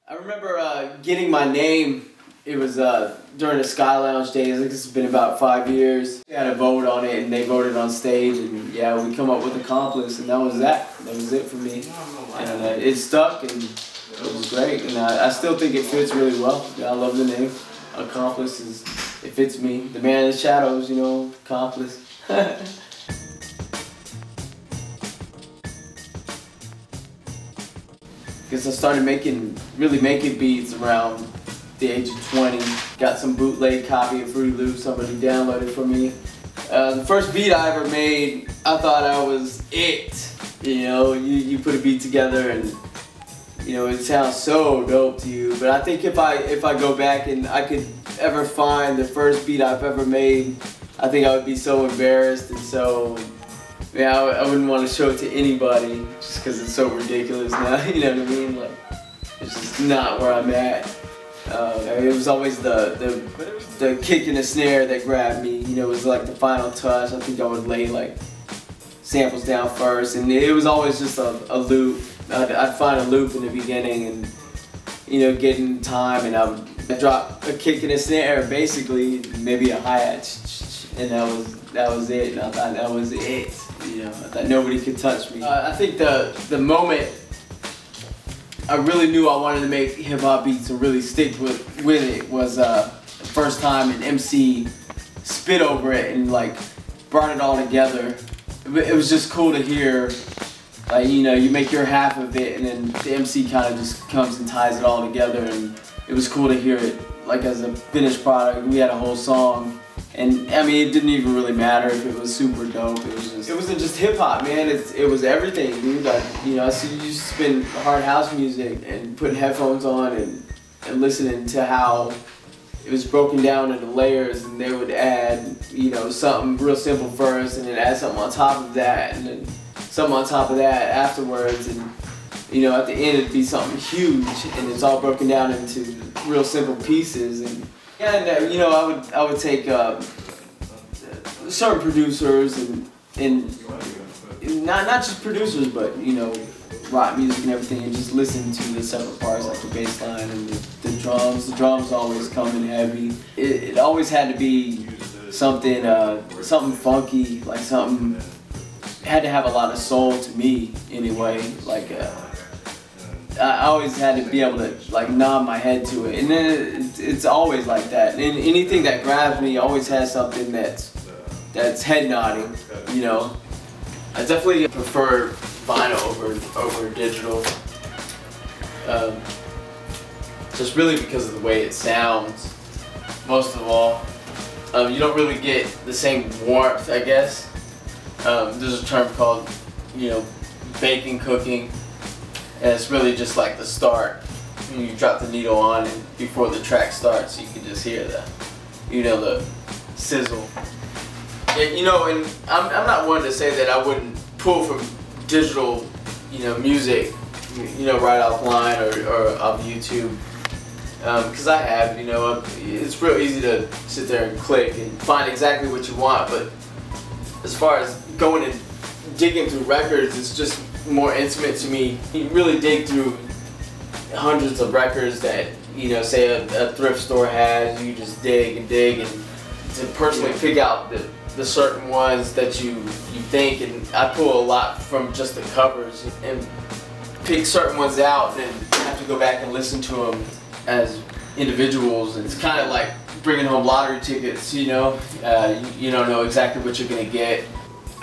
I remember getting my name. It was during the Sky Lounge days. I think this has been about 5 years. We had a vote on it, and they voted on stage, and yeah, we come up with Accomplice, and that was that. That was it for me. And it stuck, and it was great. And I still think it fits really well. Yeah, I love the name. Accomplice it fits me. The man in the shadows, you know, Accomplice. Because I started really making beats around the age of 20. Got some bootleg copy of Fruity Loops somebody downloaded for me. The first beat I ever made, I thought I was it. You know, you put a beat together and you know it sounds so dope to you. But I think if I go back and I could ever find the first beat I've ever made, I think I would be so embarrassed and so. Yeah, I wouldn't want to show it to anybody just because it's so ridiculous now, you know what I mean? Like, it's just not where I'm at. It was always the kick and the snare that grabbed me, you know, it was like the final touch. I think I would lay like samples down first, and it was always just a loop. I'd find a loop in the beginning and, you know, get in time, and I'd drop a kick and a snare, basically, maybe a hi-hat, and that was it, and I thought that was it. You know, I thought nobody could touch me. I think the moment I really knew I wanted to make hip hop beats and really stick with it was the first time an MC spit over it and like brought it all together. It was just cool to hear, like, you know, you make your half of it and then the MC kind of just comes and ties it all together, and it was cool to hear it like as a finished product. We had a whole song. And I mean, it didn't even really matter if it was super dope. It wasn't just hip hop, man. It was everything, dude. Like, you know, I see you used to spin hard house music and putting headphones on and listening to how it was broken down into layers, and they would add, you know, something real simple first, and then add something on top of that, and then something on top of that afterwards, and you know, at the end it'd be something huge, and it's all broken down into real simple pieces. And you know, I would take certain producers and not just producers, but you know, rock music and everything, and just listen to the separate parts, like the bass line and the drums. The drums always come in heavy. It always had to be something funky, like something had to have a lot of soul to me anyway. Like I always had to be able to like nod my head to it, and then it's always like that. And anything that grabs me always has something that's head nodding, you know. I definitely prefer vinyl over digital, just really because of the way it sounds. Most of all, you don't really get the same warmth, I guess. There's a term called, you know, baking cooking. And it's really just like the start. You drop the needle on, and before the track starts, you can just hear the sizzle. And, you know, and I'm not one to say that I wouldn't pull from digital, you know, music, you know, right offline or off YouTube. Because I have, you know, it's real easy to sit there and click and find exactly what you want. But as far as going and digging through records, it's just more intimate to me. You really dig through hundreds of records that, you know, say a thrift store has. You just dig and to personally pick out the certain ones that you think, and I pull a lot from just the covers and pick certain ones out, and then have to go back and listen to them as individuals. And it's kind of like bringing home lottery tickets, you know. You don't know exactly what you're gonna get.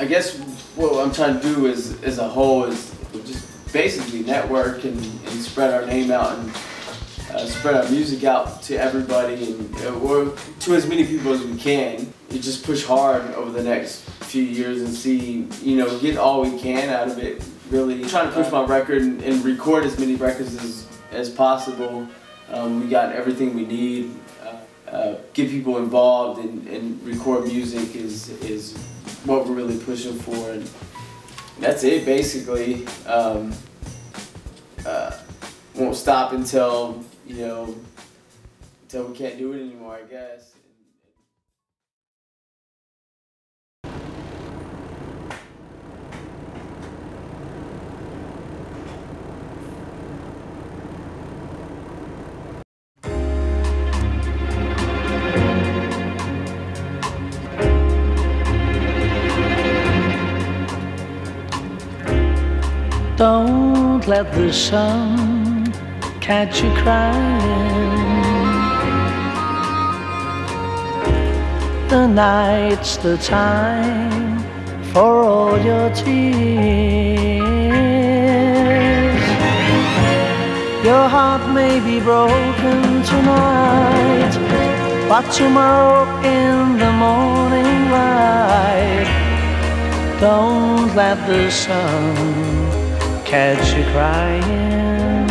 I guess what I'm trying to do as a whole is just basically network and spread our name out and spread our music out to everybody, or to as many people as we can. You just push hard over the next few years and see, you know, get all we can out of it. Really trying to push my record and record as many records as possible. We got everything we need. Get people involved and record music is what we're really pushing for, and that's it basically. Won't stop until, you know, until we can't do it anymore, I guess. let the sun catch you crying. The night's the time for all your tears. Your heart may be broken tonight, but tomorrow in the morning light, don't let the sun catch you crying.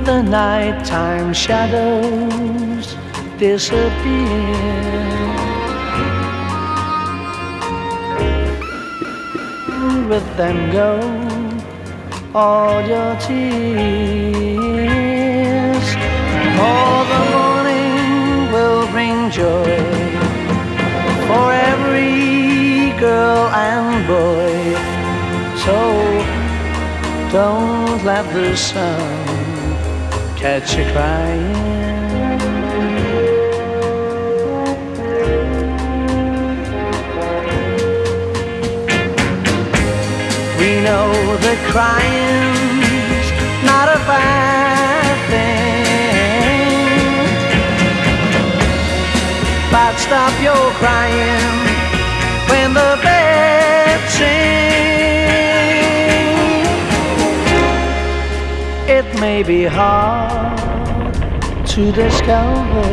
The nighttime shadows disappear. With them go all your tears. For the morning will bring joy for every girl and boy. So don't let the sun catch you crying. We know that crying's not a bad thing, but stop your crying when the birds sing. It may be hard to discover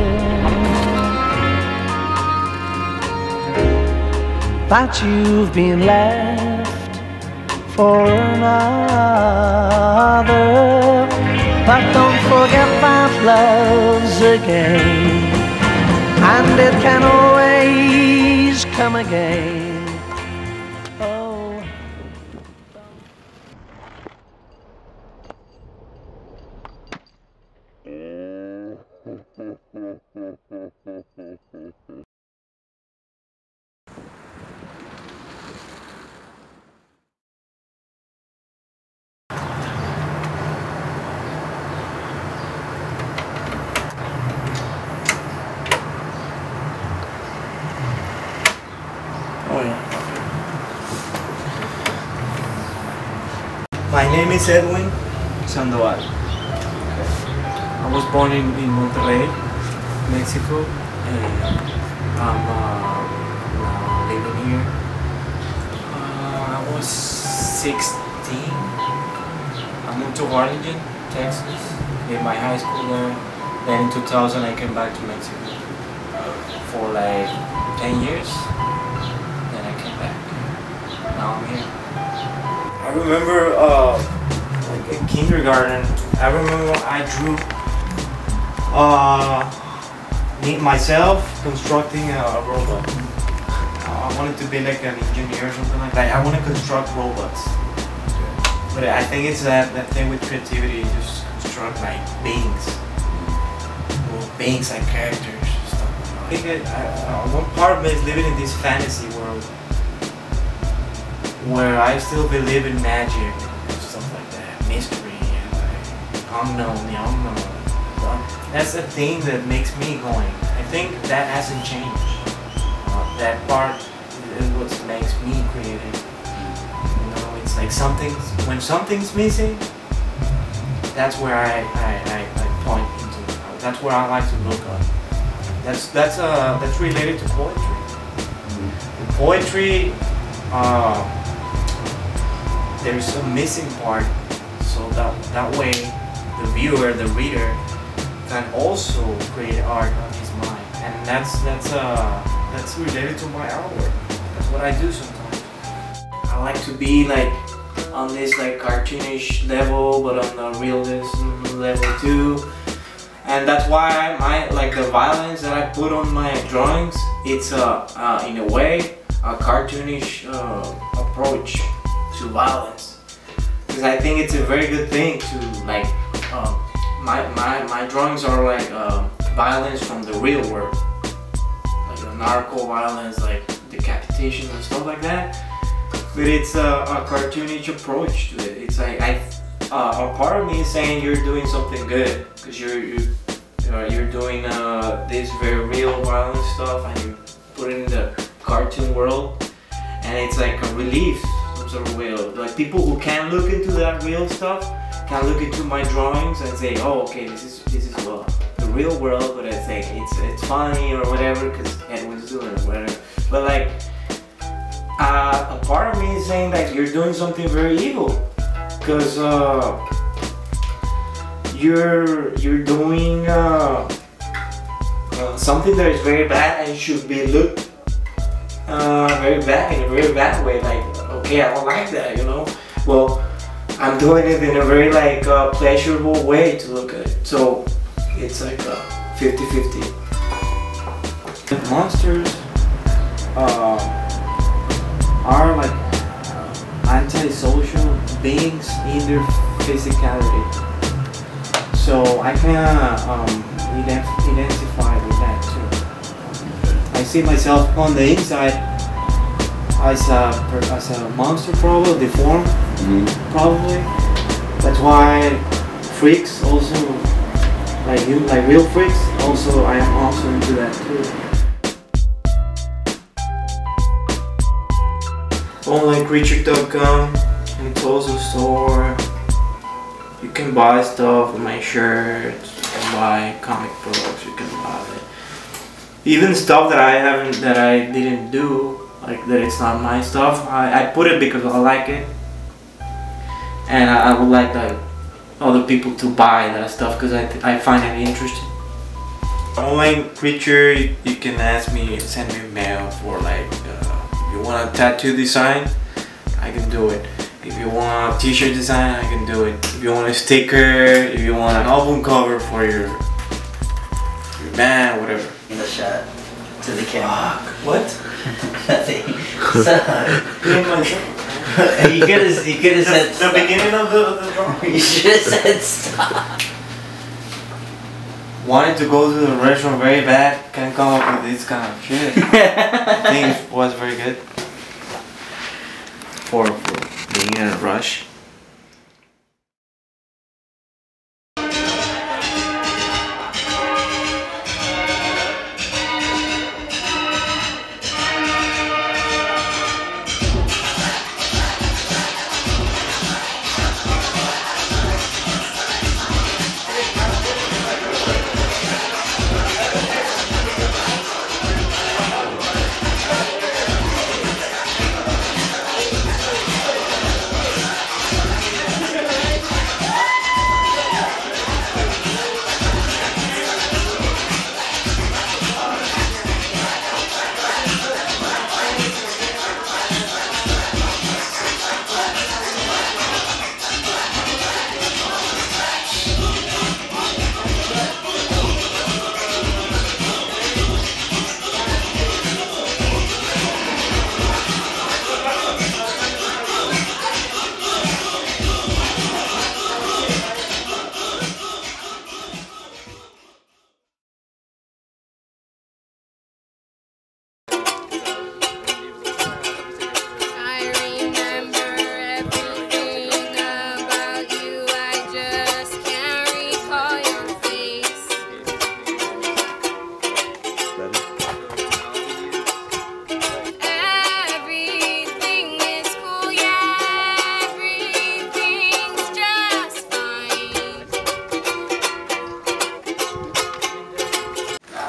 that you've been left for another, but don't forget that love's a game, and it can always come again. Oh. My name is Edwin Sandoval. I was born in Monterrey, Mexico, and I'm now living here. I was 16. I moved to Arlington, Texas, did my high school there. Then in 2000 I came back to Mexico for like 10 years. Then I came back. Now I'm here. I remember like in kindergarten, I remember I drew me myself constructing a robot. I wanted to be like an engineer or something like that. I want to construct robots. But I think it's that thing with creativity, you just construct like beings. Well, beings like characters, stuff like that. I think one part of me is living in this fantasy world where I still believe in magic and stuff like that, mystery and like the unknown. That's the thing that makes me going. I think that hasn't changed. That part is what makes me creative. You know, it's like when something's missing, that's where I point into. That's where I like to look at. That's related to poetry. In poetry, there's a missing part, so that way the viewer, the reader, can also create art on his mind, and that's related to my artwork. That's what I do sometimes. I like to be like on this like cartoonish level, but on the realism level too, and that's why like the violence that I put on my drawings, it's in a way a cartoonish approach to violence, because I think it's a very good thing to like my drawings are like violence from the real world, like narco violence, like decapitation and stuff like that, but it's a cartoonish approach to it. It's like a part of me is saying you're doing something good because you're doing this very real violent stuff, and you put it in the cartoon world, and it's like a relief, some sort of way of, like, people who can't look into that real stuff can look into my drawings and say, oh, okay, this is well, the real world, but it's like it's funny or whatever because Edwin's doing it or whatever. But like, a part of me is saying that you're doing something very evil, because you're doing something that is very bad and should be looked very bad, in a very bad way. Like, okay, I don't like that, you know. Well, I'm doing it in a very like pleasurable way to look at it. So it's like 50-50. Monsters are like antisocial beings in their physicality. So I can identify with that too. I see myself on the inside as a monster, probably deformed, probably. That's why freaks also, like real freaks, also I am also into that too. On like Creature.com, it's also a store. You can buy stuff, my shirts, you can buy comic books, you can buy even stuff that I didn't do, like that it's not my stuff. I put it because I like it, and I would like other people to buy that stuff because I find it interesting. Online Creature, you can ask me, send me mail for like, if you want a tattoo design, I can do it. If you want a t-shirt design, I can do it. If you want a sticker, if you want an album cover for your band, whatever. The shot to the camera. What? Nothing. You could have said the beginning of the drawing. You should have said stop. Wanted to go to the restaurant very bad, can't come up with this kind of shit. I think it was very good for being in a rush.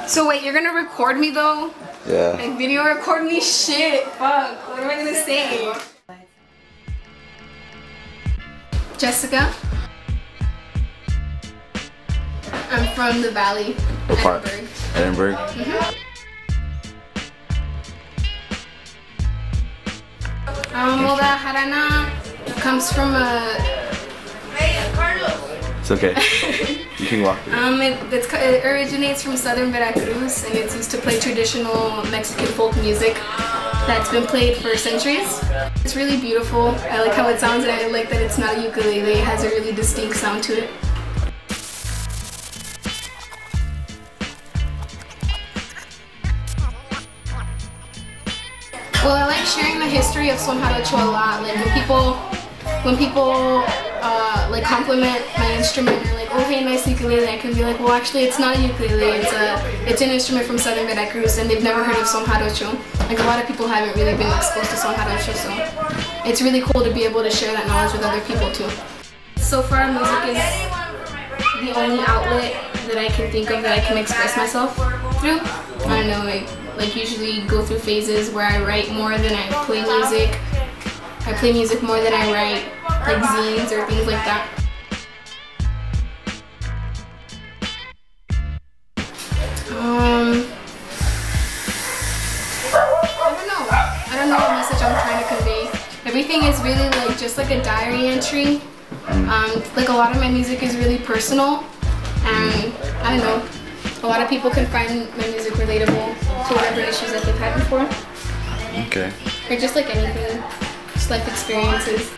So wait, you're gonna record me though? Yeah. Like video record me? Shit, fuck. What am I gonna say? Jessica. I'm from the Valley. What part? Edinburgh. Edinburgh? Well, the jarana comes from a... It's okay. You can walk through. It originates from southern Veracruz, and it's used to play traditional Mexican folk music that's been played for centuries. It's really beautiful. I like how it sounds, and I like that it's not a ukulele. It has a really distinct sound to it. Well, I like sharing the history of Son Jarocho a lot. Like when people like compliment my instrument or like, oh hey, nice ukulele, I can be like, well actually it's not a ukulele, it's an instrument from Southern Veracruz, and they've never heard of son jarocho. Like a lot of people haven't really been exposed to son jarocho, so it's really cool to be able to share that knowledge with other people too. So far, music is the only outlet that I can think of that I can express myself through. I don't know, I like usually go through phases where I write more than I play music. I play music more than I write, like zines or things like that. I don't know what message I'm trying to convey. Everything is really like just like a diary entry. Like a lot of my music is really personal, and I don't know, a lot of people can find my music relatable to whatever issues that they've had before. Okay. Or just like anything, just life experiences.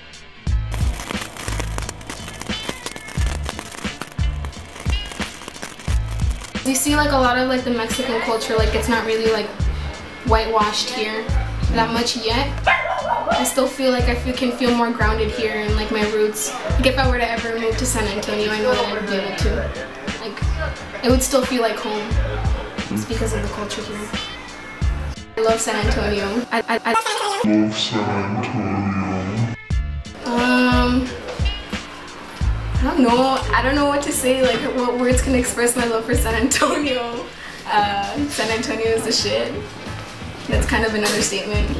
You see like a lot of like the Mexican culture, like it's not really like whitewashed here that much yet. I still feel like I can feel more grounded here in like my roots. Like if I were to ever move to San Antonio, I know that I would be able to. Like it would still feel like home. It's because of the culture here. I love San Antonio. I love San Antonio. I don't know what to say, like what words can express my love for San Antonio. San Antonio is the shit. That's kind of an understatement.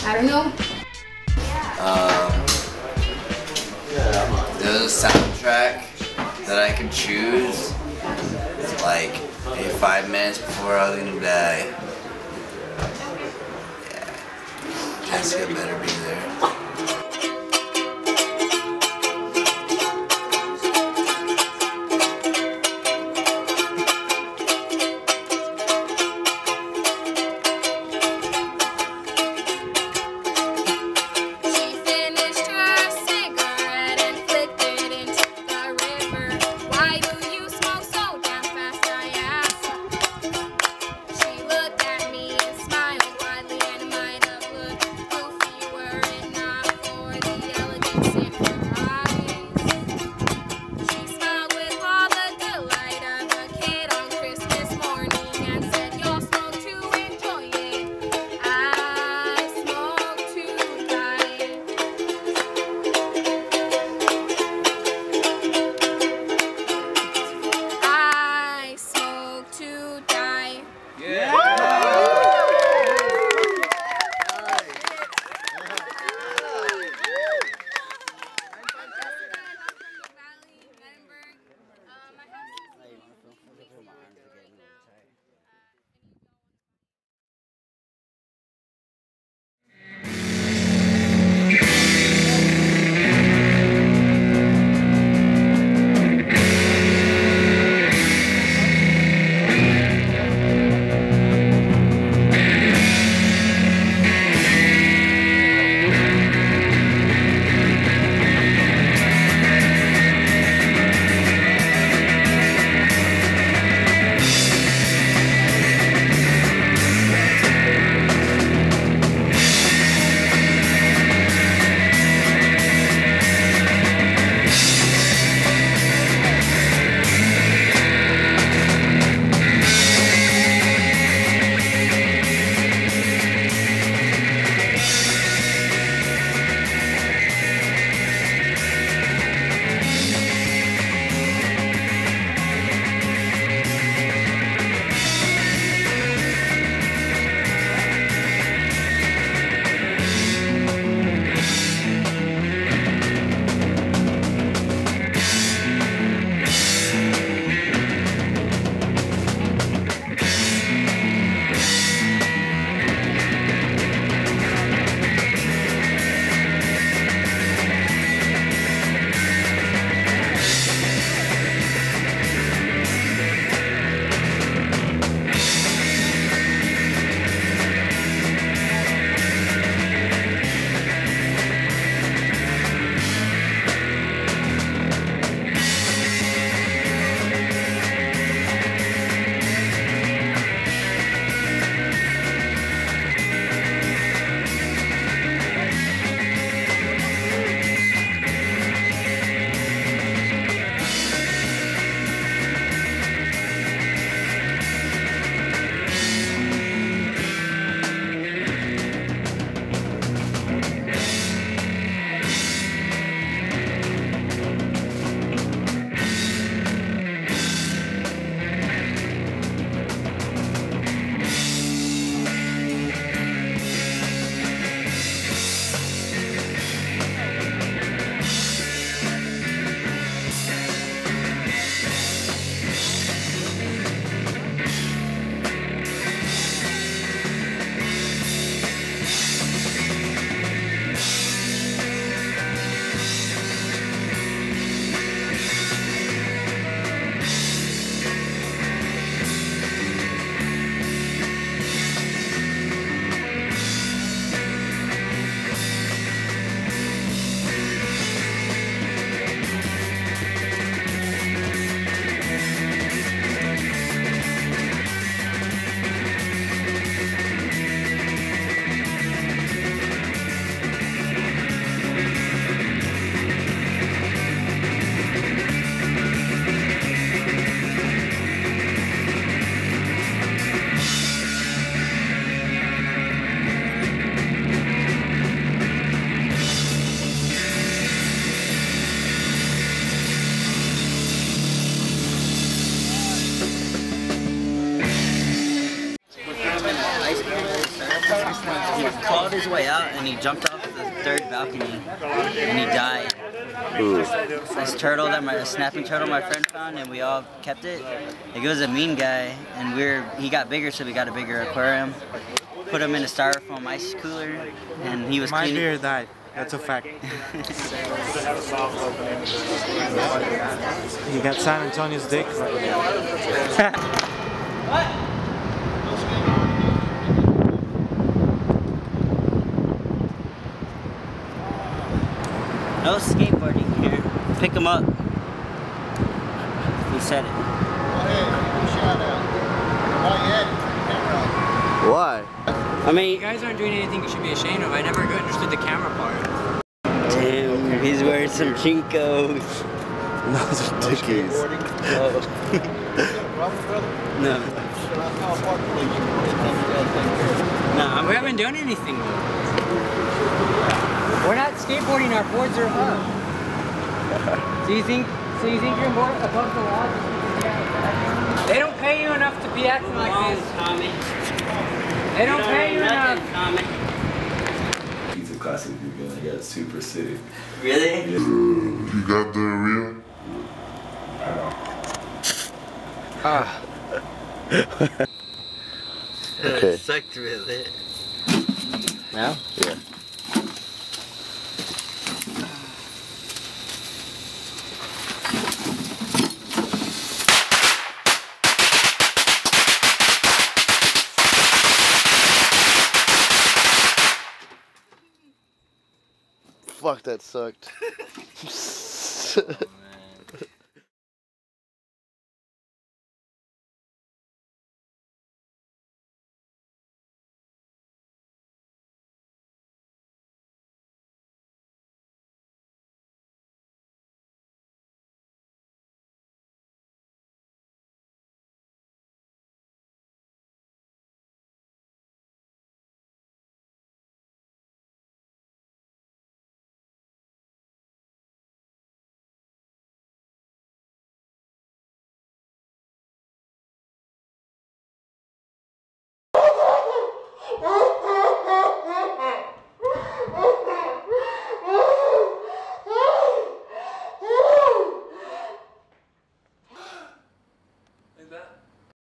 I don't know. There's a soundtrack that I could choose. It's like maybe 5 minutes before I was gonna die. Yeah, Jessica better be there. Smiled widely and might have looked goofy were it not. crawled his way out and he jumped off the 3rd balcony and he died. This turtle a snapping turtle my friend found, and we all kept it. Like, it was a mean guy, and he got bigger, so we got a bigger aquarium. Put him in a styrofoam ice cooler, and he was My cleaning. beer died. That's a fact. You got San Antonio's dick. No skateboarding here. Pick him up. He said it. Why? I mean, You guys aren't doing anything you should be ashamed of. I never understood the camera part. damn, he's wearing some Chinkos. Those are dickies. No. No, We haven't done anything though. We're not skateboarding, our boards are up. So you think you're more above the law? They don't pay you enough to be acting like this. Tommy. They don't pay you enough. Tommy. He's a classic again. I got super sick. Really? You got diarrhea? Okay. Sucked really. Now? Yeah. Fuck, that sucked.